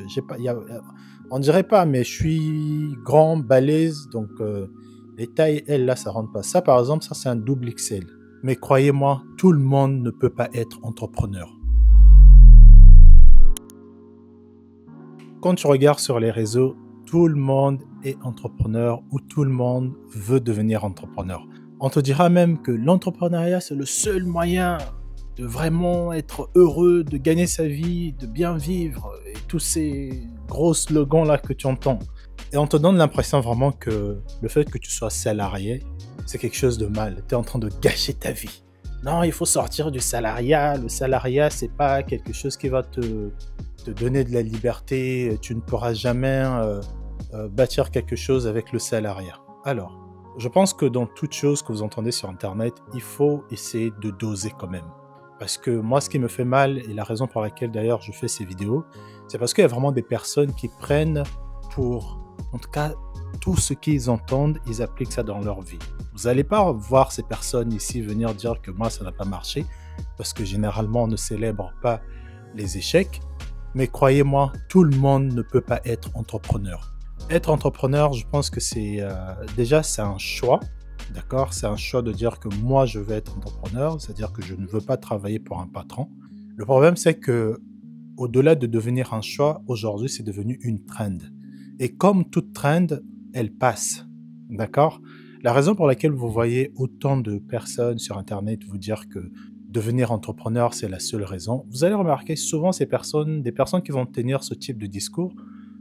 j'ai pas, on dirait pas, mais je suis grand, balèze, donc les tailles, elles, là, ça rentre pas. Ça, par exemple, ça, c'est un double XL. Mais croyez-moi, tout le monde ne peut pas être entrepreneur. Quand tu regardes sur les réseaux, tout le monde est entrepreneur ou tout le monde veut devenir entrepreneur. On te dira même que l'entrepreneuriat, c'est le seul moyen de vraiment être heureux, de gagner sa vie, de bien vivre, et tous ces gros slogans-là que tu entends. Et on te donne l'impression vraiment que le fait que tu sois salarié, c'est quelque chose de mal. Tu es en train de gâcher ta vie. Non, il faut sortir du salariat. Le salariat, c'est pas quelque chose qui va te donner de la liberté. Tu ne pourras jamais bâtir quelque chose avec le salariat. Alors, je pense que dans toute chose que vous entendez sur Internet, il faut essayer de doser quand même. Parce que moi, ce qui me fait mal, et la raison pour laquelle d'ailleurs je fais ces vidéos, c'est parce qu'il y a vraiment des personnes qui prennent pour, en tout cas, tout ce qu'ils entendent, ils appliquent ça dans leur vie. Vous n'allez pas voir ces personnes ici venir dire que moi, ça n'a pas marché, parce que généralement, on ne célèbre pas les échecs. Mais croyez-moi, tout le monde ne peut pas être entrepreneur. Être entrepreneur, je pense que c'est déjà, c'est un choix. D'accord? C'est un choix de dire que moi, je veux être entrepreneur, c'est-à-dire que je ne veux pas travailler pour un patron. Le problème, c'est que au-delà de devenir un choix, aujourd'hui, c'est devenu une trend. Et comme toute trend, elle passe. D'accord? La raison pour laquelle vous voyez autant de personnes sur Internet vous dire que devenir entrepreneur, c'est la seule raison, vous allez remarquer souvent des personnes qui vont tenir ce type de discours,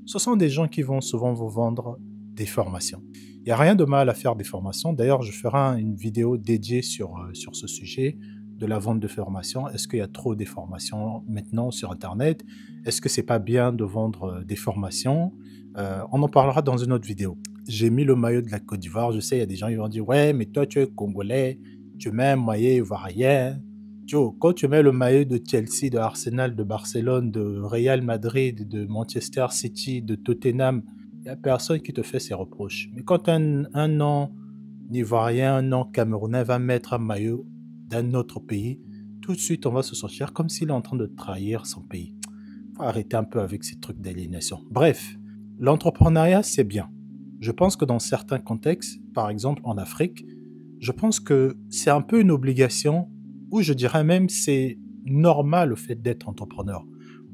ce sont des gens qui vont souvent vous vendre des formations. Il n'y a rien de mal à faire des formations. D'ailleurs, je ferai une vidéo dédiée sur ce sujet de la vente de formations. Est-ce qu'il y a trop de formations maintenant sur Internet? Est-ce que c'est pas bien de vendre des formations? On en parlera dans une autre vidéo. J'ai mis le maillot de la Côte d'Ivoire. Je sais, il y a des gens qui vont dire « Ouais, mais toi, tu es Congolais, tu mets un maillot ivoirien. » Quand tu mets le maillot de Chelsea, de Arsenal, de Barcelone, de Real Madrid, de Manchester City, de Tottenham, il n'y a personne qui te fait ces reproches. Mais quand un non-ivoirien, un non-camerounais va mettre un maillot d'un autre pays, tout de suite, on va se sentir comme s'il est en train de trahir son pays. Il faut arrêter un peu avec ces trucs d'aliénation. Bref, l'entrepreneuriat, c'est bien. Je pense que dans certains contextes, par exemple en Afrique, je pense que c'est un peu une obligation, ou je dirais même c'est normal le fait d'être entrepreneur.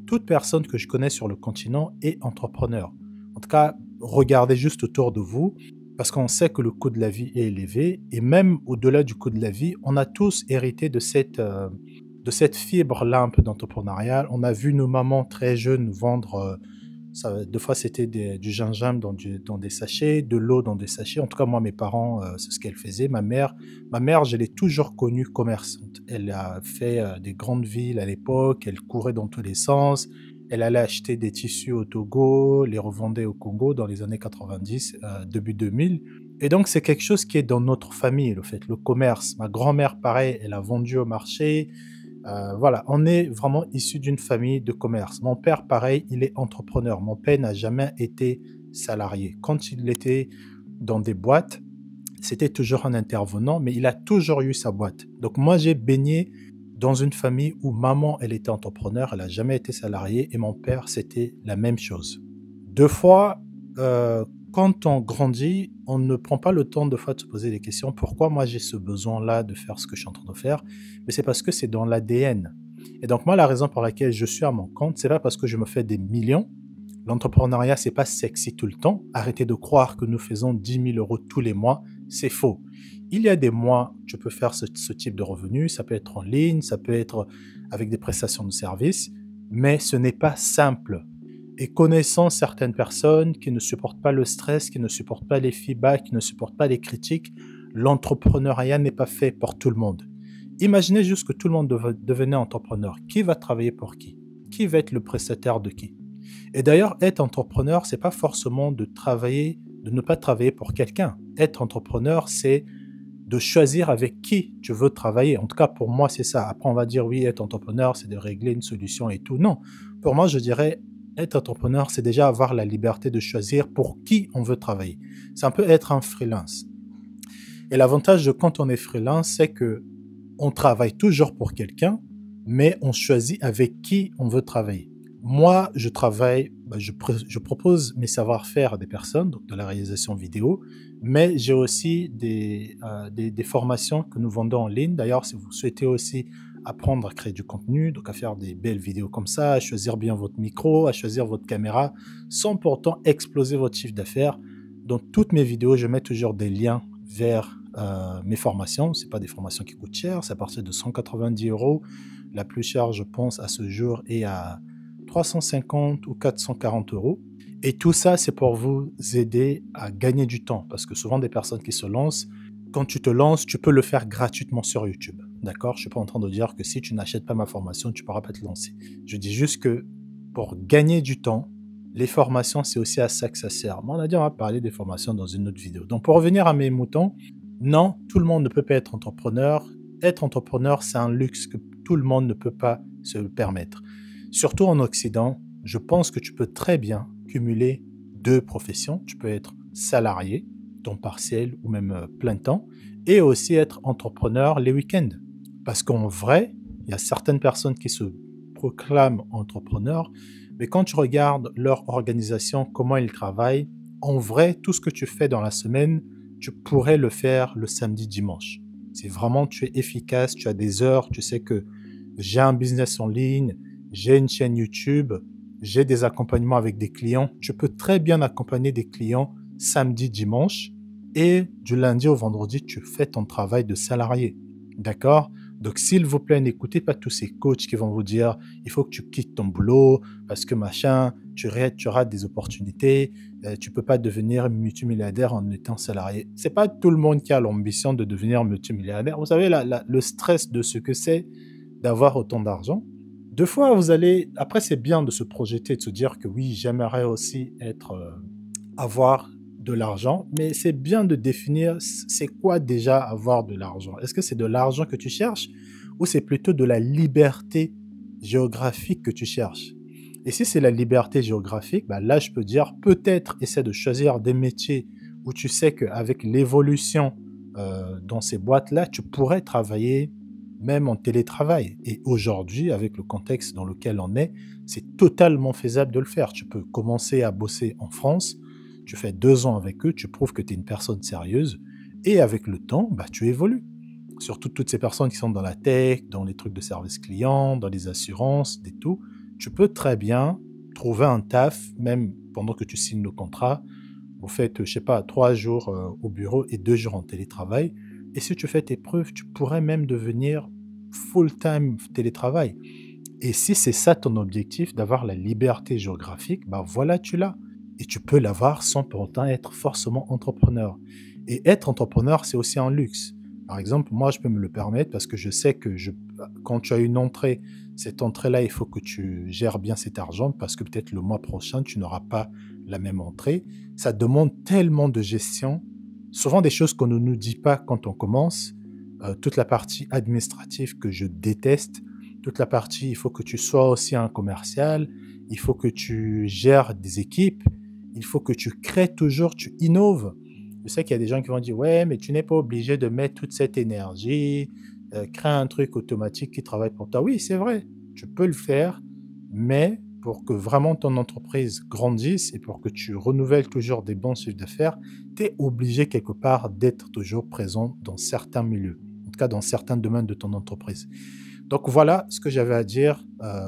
Toute personne que je connais sur le continent est entrepreneur. En tout cas, regardez juste autour de vous, parce qu'on sait que le coût de la vie est élevé, et même au-delà du coût de la vie, on a tous hérité de cette fibre-là un peu d'entrepreneuriat. On a vu nos mamans très jeunes vendre, deux fois c'était du gingembre dans des sachets, de l'eau dans des sachets. En tout cas, moi, mes parents, c'est ce qu'elles faisaient. Ma mère, je l'ai toujours connue commerçante. Elle a fait des grandes villes à l'époque, elle courait dans tous les sens. Elle allait acheter des tissus au Togo, les revendait au Congo dans les années 90, début 2000. Et donc, c'est quelque chose qui est dans notre famille, le fait, le commerce. Ma grand-mère, pareil, elle a vendu au marché. Voilà, on est vraiment issu d'une famille de commerce. Mon père, pareil, il est entrepreneur. Mon père n'a jamais été salarié. Quand il était dans des boîtes, c'était toujours un intervenant, mais il a toujours eu sa boîte. Donc moi, j'ai baigné dans une famille où maman, elle était entrepreneur, elle n'a jamais été salariée, et mon père, c'était la même chose. Deux fois, quand on grandit, on ne prend pas le temps de fois de se poser des questions. Pourquoi moi j'ai ce besoin-là de faire ce que je suis en train de faire? Mais c'est parce que c'est dans l'ADN. Et donc moi, la raison pour laquelle je suis à mon compte, c'est pas parce que je me fais des millions. L'entrepreneuriat, c'est pas sexy tout le temps. Arrêtez de croire que nous faisons 10 000 euros tous les mois. C'est faux. Il y a des mois, je peux faire ce type de revenus. Ça peut être en ligne, ça peut être avec des prestations de services, mais ce n'est pas simple. Et connaissant certaines personnes qui ne supportent pas le stress, qui ne supportent pas les feedbacks, qui ne supportent pas les critiques, l'entrepreneuriat n'est pas fait pour tout le monde. Imaginez juste que tout le monde devenait entrepreneur. Qui va travailler pour qui? Qui va être le prestataire de qui? Et d'ailleurs, être entrepreneur, c'est pas forcément de ne pas travailler pour quelqu'un. Être entrepreneur, c'est de choisir avec qui tu veux travailler. En tout cas, pour moi, c'est ça. Après, on va dire, oui, être entrepreneur, c'est de régler une solution et tout. Non. Pour moi, je dirais, être entrepreneur, c'est déjà avoir la liberté de choisir pour qui on veut travailler. C'est un peu être un freelance. Et l'avantage de quand on est freelance, c'est que on travaille toujours pour quelqu'un, mais on choisit avec qui on veut travailler. Moi, je travaille, je propose mes savoir-faire à des personnes, donc de la réalisation vidéo, mais j'ai aussi des formations que nous vendons en ligne. D'ailleurs, si vous souhaitez aussi apprendre à créer du contenu, donc à faire des belles vidéos comme ça, à choisir bien votre micro, à choisir votre caméra, sans pourtant exploser votre chiffre d'affaires, dans toutes mes vidéos, je mets toujours des liens vers mes formations. Ce pas des formations qui coûtent cher, c'est à partir de 190 euros. La plus chère, je pense, à ce jour est à 350 ou 440 euros. Et tout ça, c'est pour vous aider à gagner du temps. Parce que souvent, des personnes qui se lancent, quand tu te lances, tu peux le faire gratuitement sur YouTube. D'accord? Je ne suis pas en train de dire que si tu n'achètes pas ma formation, tu ne pourras pas te lancer. Je dis juste que pour gagner du temps, les formations, c'est aussi à ça que ça sert. Mais on a dit, on va parler des formations dans une autre vidéo. Donc, pour revenir à mes moutons, non, tout le monde ne peut pas être entrepreneur. Être entrepreneur, c'est un luxe que tout le monde ne peut pas se le permettre. Surtout en Occident, je pense que tu peux très bien cumuler deux professions. Tu peux être salarié, temps partiel ou même plein temps, et aussi être entrepreneur les week-ends. Parce qu'en vrai, il y a certaines personnes qui se proclament entrepreneurs, mais quand tu regardes leur organisation, comment ils travaillent, en vrai, tout ce que tu fais dans la semaine, tu pourrais le faire le samedi, dimanche. C'est vraiment, tu es efficace, tu as des heures, tu sais que j'ai un business en ligne, j'ai une chaîne YouTube, j'ai des accompagnements avec des clients. Tu peux très bien accompagner des clients samedi, dimanche et du lundi au vendredi, tu fais ton travail de salarié. D'accord? Donc, s'il vous plaît, n'écoutez pas tous ces coachs qui vont vous dire il faut que tu quittes ton boulot parce que machin, tu rates des opportunités, tu ne peux pas devenir multimilliardaire en étant salarié. Ce n'est pas tout le monde qui a l'ambition de devenir multimilliardaire. Vous savez, le stress de ce que c'est d'avoir autant d'argent. Deux fois, vous allez... Après, c'est bien de se projeter, de se dire que oui, j'aimerais aussi avoir de l'argent, mais c'est bien de définir c'est quoi déjà avoir de l'argent. Est-ce que c'est de l'argent que tu cherches ou c'est plutôt de la liberté géographique que tu cherches? Et si c'est la liberté géographique, bah là, je peux dire peut-être essaie de choisir des métiers où tu sais qu'avec l'évolution dans ces boîtes-là, tu pourrais travailler même en télétravail. Et aujourd'hui, avec le contexte dans lequel on est, c'est totalement faisable de le faire. Tu peux commencer à bosser en France, tu fais 2 ans avec eux, tu prouves que tu es une personne sérieuse, et avec le temps, bah, tu évolues. Surtout toutes ces personnes qui sont dans la tech, dans les trucs de service client, dans les assurances, des tout, tu peux très bien trouver un taf, même pendant que tu signes le contrat. Vous faites, je sais pas, 3 jours au bureau et 2 jours en télétravail. Et si tu fais tes preuves, tu pourrais même devenir full-time télétravail. Et si c'est ça ton objectif, d'avoir la liberté géographique, bah voilà, tu l'as. Et tu peux l'avoir sans pour autant être forcément entrepreneur. Et être entrepreneur, c'est aussi un luxe. Par exemple, moi, je peux me le permettre parce que je sais que quand tu as une entrée, cette entrée-là, il faut que tu gères bien cet argent parce que peut-être le mois prochain, tu n'auras pas la même entrée. Ça demande tellement de gestion, souvent des choses qu'on ne nous dit pas quand on commence. Toute la partie administrative que je déteste, toute la partie, il faut que tu sois aussi un commercial, il faut que tu gères des équipes, il faut que tu crées toujours, tu innoves. Je sais qu'il y a des gens qui vont dire, ouais, mais tu n'es pas obligé de mettre toute cette énergie, créer un truc automatique qui travaille pour toi. Oui, c'est vrai, tu peux le faire, mais pour que vraiment ton entreprise grandisse et pour que tu renouvelles toujours des bons chiffres d'affaires, tu es obligé quelque part d'être toujours présent dans certains milieux, en tout cas dans certains domaines de ton entreprise. Donc voilà ce que j'avais à dire.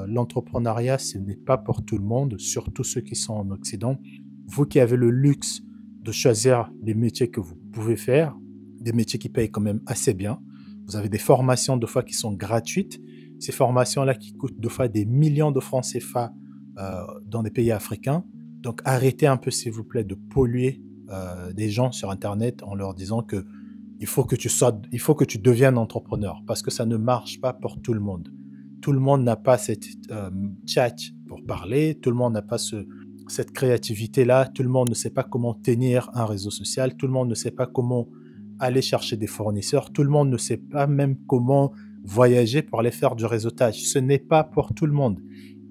L'entrepreneuriat, ce n'est pas pour tout le monde, surtout ceux qui sont en Occident. Vous qui avez le luxe de choisir les métiers que vous pouvez faire, des métiers qui payent quand même assez bien. Vous avez des formations deux fois qui sont gratuites. Ces formations-là qui coûtent deux fois des millions de francs CFA dans des pays africains. Donc arrêtez un peu, s'il vous plaît, de polluer des gens sur Internet en leur disant que il faut que tu deviennes entrepreneur parce que ça ne marche pas pour tout le monde. Tout le monde n'a pas cette chat pour parler, tout le monde n'a pas cette créativité-là, tout le monde ne sait pas comment tenir un réseau social, tout le monde ne sait pas comment aller chercher des fournisseurs, tout le monde ne sait pas même comment voyager pour aller faire du réseautage. Ce n'est pas pour tout le monde.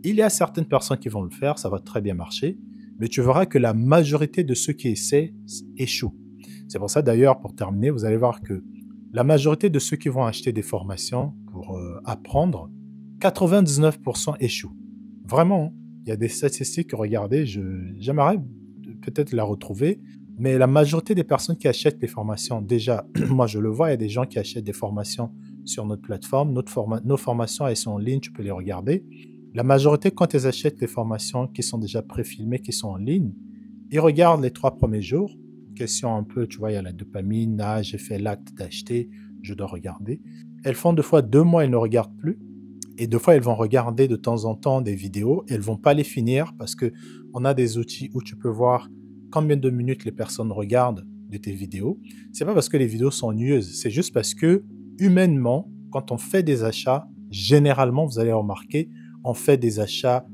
Il y a certaines personnes qui vont le faire, ça va très bien marcher, mais tu verras que la majorité de ceux qui essaient échouent. C'est pour ça d'ailleurs, pour terminer, vous allez voir que la majorité de ceux qui vont acheter des formations pour apprendre, 99% échouent. Vraiment, hein. y a des statistiques, regardez, j'aimerais peut-être la retrouver, mais la majorité des personnes qui achètent les formations, déjà, moi je le vois, il y a des gens qui achètent des formations sur notre plateforme. Nos formations, elles sont en ligne, tu peux les regarder. La majorité, quand ils achètent les formations qui sont déjà préfilmées, qui sont en ligne, ils regardent les 3 premiers jours. Question un peu, tu vois, il y a la dopamine, ah, j'ai fait l'acte d'acheter, je dois regarder. Elles font 2 fois 2 mois, elles ne regardent plus. Et 2 fois, elles vont regarder de temps en temps des vidéos. Elles ne vont pas les finir parce qu'on a des outils où tu peux voir combien de minutes les personnes regardent de tes vidéos. C'est pas parce que les vidéos sont ennuyeuses, c'est juste parce que humainement, quand on fait des achats, généralement, vous allez remarquer, on fait des achats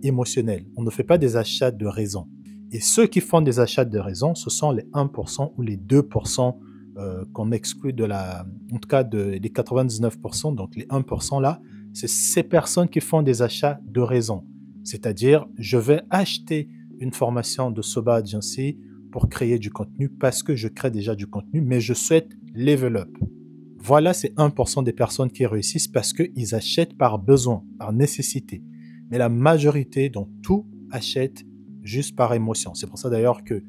émotionnels. On ne fait pas des achats de raison. Et ceux qui font des achats de raison, ce sont les 1% ou les 2% qu'on exclut en tout cas des 99%, donc les 1% là, c'est ces personnes qui font des achats de raison. C'est-à-dire, je vais acheter une formation de Soba Agency pour créer du contenu parce que je crée déjà du contenu, mais je souhaite level up. Voilà, c'est 1% des personnes qui réussissent parce qu'ils achètent par besoin, par nécessité. Mais la majorité, donc tout, achètent juste par émotion. C'est pour ça d'ailleurs que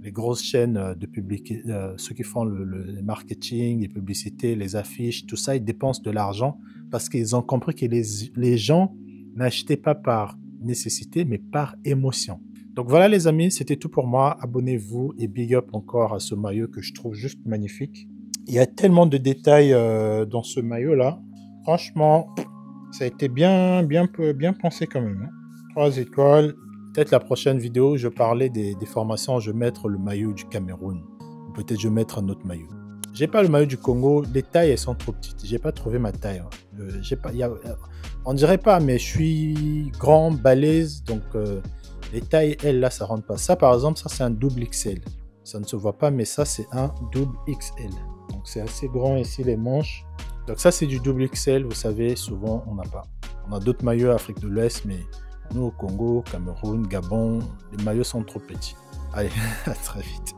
les grosses chaînes ceux qui font le marketing, les publicités, les affiches, tout ça, ils dépensent de l'argent parce qu'ils ont compris que les gens n'achetaient pas par nécessité, mais par émotion. Donc voilà les amis, c'était tout pour moi. Abonnez-vous et big up encore à ce maillot que je trouve juste magnifique. Il y a tellement de détails dans ce maillot-là. Franchement, ça a été bien pensé quand même. 3 étoiles. Peut-être la prochaine vidéo, je parlais des formations, je vais mettre le maillot du Cameroun. Peut-être je vais mettre un autre maillot. J'ai pas le maillot du Congo, les tailles elles sont trop petites. J'ai pas trouvé ma taille. On dirait pas, mais je suis grand, balèze, donc les tailles, elles là, ça rentre pas. Ça par exemple, ça c'est un double XL. Ça ne se voit pas, mais ça c'est un double XL. Donc c'est assez grand ici les manches. Donc ça c'est du double XL, vous savez, souvent on n'a pas. On a d'autres maillots Afrique de l'Ouest, mais nous au Congo, Cameroun, Gabon, les maillots sont trop petits. Allez, à très vite.